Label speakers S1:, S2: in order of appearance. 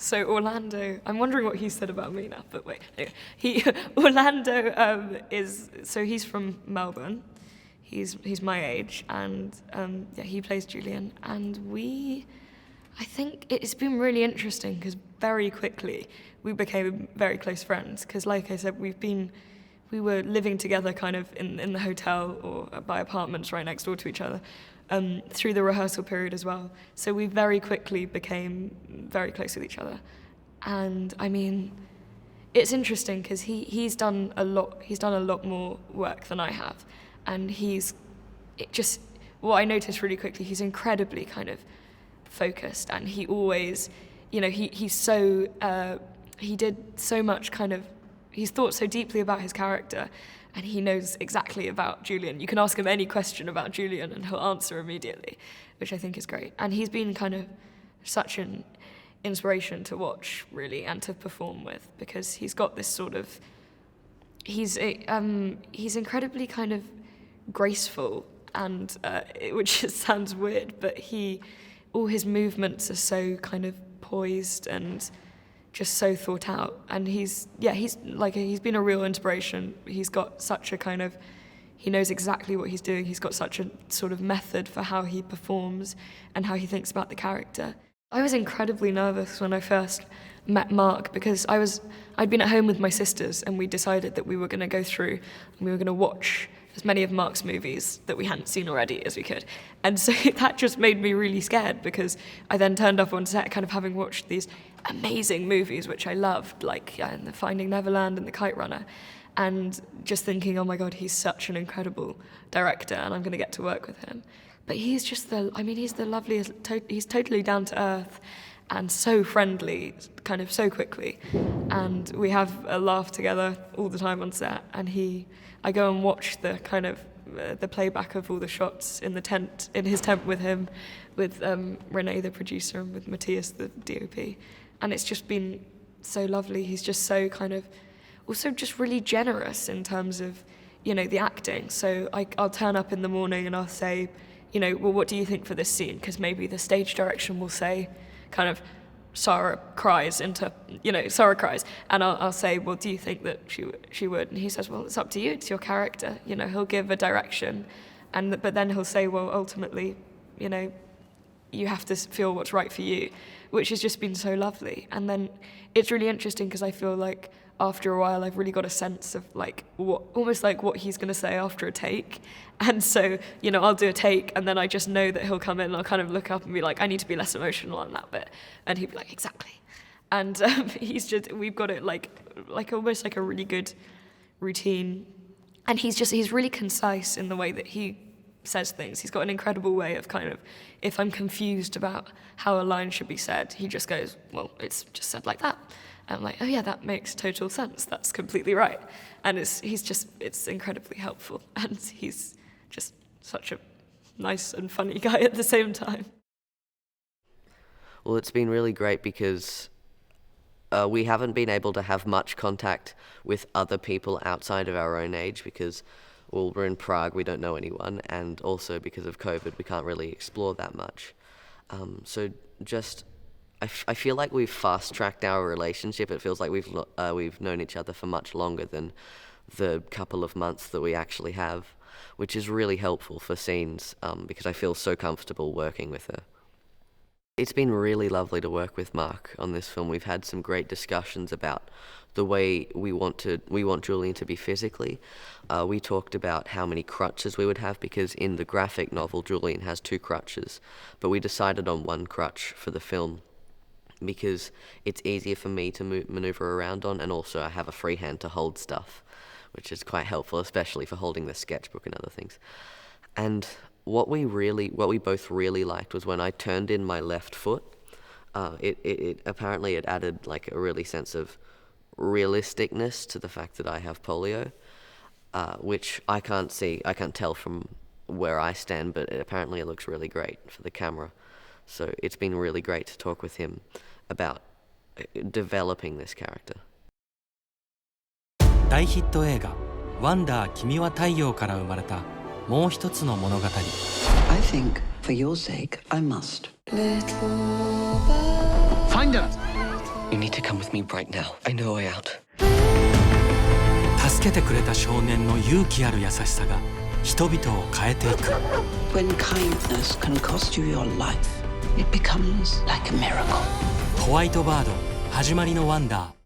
S1: So Orlando, I'm wondering what he said about me now, but wait. Anyway, Orlando he's from Melbourne. He's my age, and he plays Julian. And I think it's been really interesting because very quickly we became very close friends. Because like I said, we were living together kind of in the hotel or by apartments right next door to each other. Through the rehearsal period as well. So we very quickly became very close with each other. And I mean, it's interesting because he's done a lot more work than I have. And what I noticed really quickly, he's incredibly kind of focused, and he always, he's so, he did so much kind of, he's thought so deeply about his character, and he knows exactly about Julian. You can ask him any question about Julian and he'll answer immediately, which I think is great. And he's been kind of such an inspiration to watch, really, and to perform with, because he's got this sort of, he's incredibly kind of graceful, and which sounds weird, but all his movements are so kind of poised and just so thought out. And he's been a real inspiration. He's got such a kind of, he knows exactly what he's doing. He's got such a sort of method for how he performs and how he thinks about the character. I was incredibly nervous when I first met Mark, because I'd been at home with my sisters, and we decided that we were going to go through and we were going to watch as many of Mark's movies that we hadn't seen already as we could. And so that just made me really scared, because I then turned up on set kind of having watched these amazing movies which I loved, like the Finding Neverland and The Kite Runner, and just thinking, oh my God, he's such an incredible director and I'm going to get to work with him. But he's just he's the loveliest, he's totally down to earth and so friendly, kind of so quickly. And we have a laugh together all the time on set, and I go and watch the kind of the playback of all the shots in his tent with him, with Renee, the producer, and with Matthias, the DOP. And it's just been so lovely. He's just so kind of, also just really generous in terms of, the acting. So I'll turn up in the morning and I'll say, well, what do you think for this scene? Because maybe the stage direction will say, kind of, Sarah cries, and I'll say, well, do you think that she would? And he says, well, it's up to you, it's your character. He'll give a direction, but then he'll say, well, ultimately, you have to feel what's right for you, which has just been so lovely. And then it's really interesting because I feel like after a while I've really got a sense of almost like what he's going to say after a take. And so, I'll do a take and then I just know that he'll come in and I'll kind of look up and be like, I need to be less emotional on that bit. And he'd be like, exactly. And we've got it like almost like a really good routine. And he's really concise in the way that he says things. He's got an incredible way of kind of, if I'm confused about how a line should be said, he just goes, well, it's just said like that. And I'm like, oh yeah, that makes total sense. That's completely right. And it's incredibly helpful. And he's just such a nice and funny guy at the same time.
S2: Well, it's been really great because we haven't been able to have much contact with other people outside of our own age because, well, we're in Prague, we don't know anyone, and also because of COVID, we can't really explore that much. I feel like we've fast-tracked our relationship. It feels like we've known each other for much longer than the couple of months that we actually have, which is really helpful for scenes because I feel so comfortable working with her. It's been really lovely to work with Mark on this film. We've had some great discussions about the way we want Julian to be physically. We talked about how many crutches we would have because in the graphic novel, Julian has 2 crutches, but we decided on 1 crutch for the film because it's easier for me to maneuver around on, and also I have a free hand to hold stuff, which is quite helpful, especially for holding the sketchbook and other things. And what we both really liked was when I turned in my left foot, it apparently it added like a really sense of realisticness to the fact that I have polio, which I can't tell from where I stand, but apparently it looks really great for the camera. So it's been really great to talk with him about developing this character.
S3: 大ヒット映画「ワンダー君は太陽」から生まれたもう一つの物語。
S4: I think, for your sake, I must.
S5: Find her!
S4: You need to come with me right now. I know a way out.
S3: 助けてくれた少年の勇気ある優しさが人々を変えていく。
S5: When kindness can cost you your life, it becomes like a miracle.
S3: ホワイトバード、始まりのワンダー。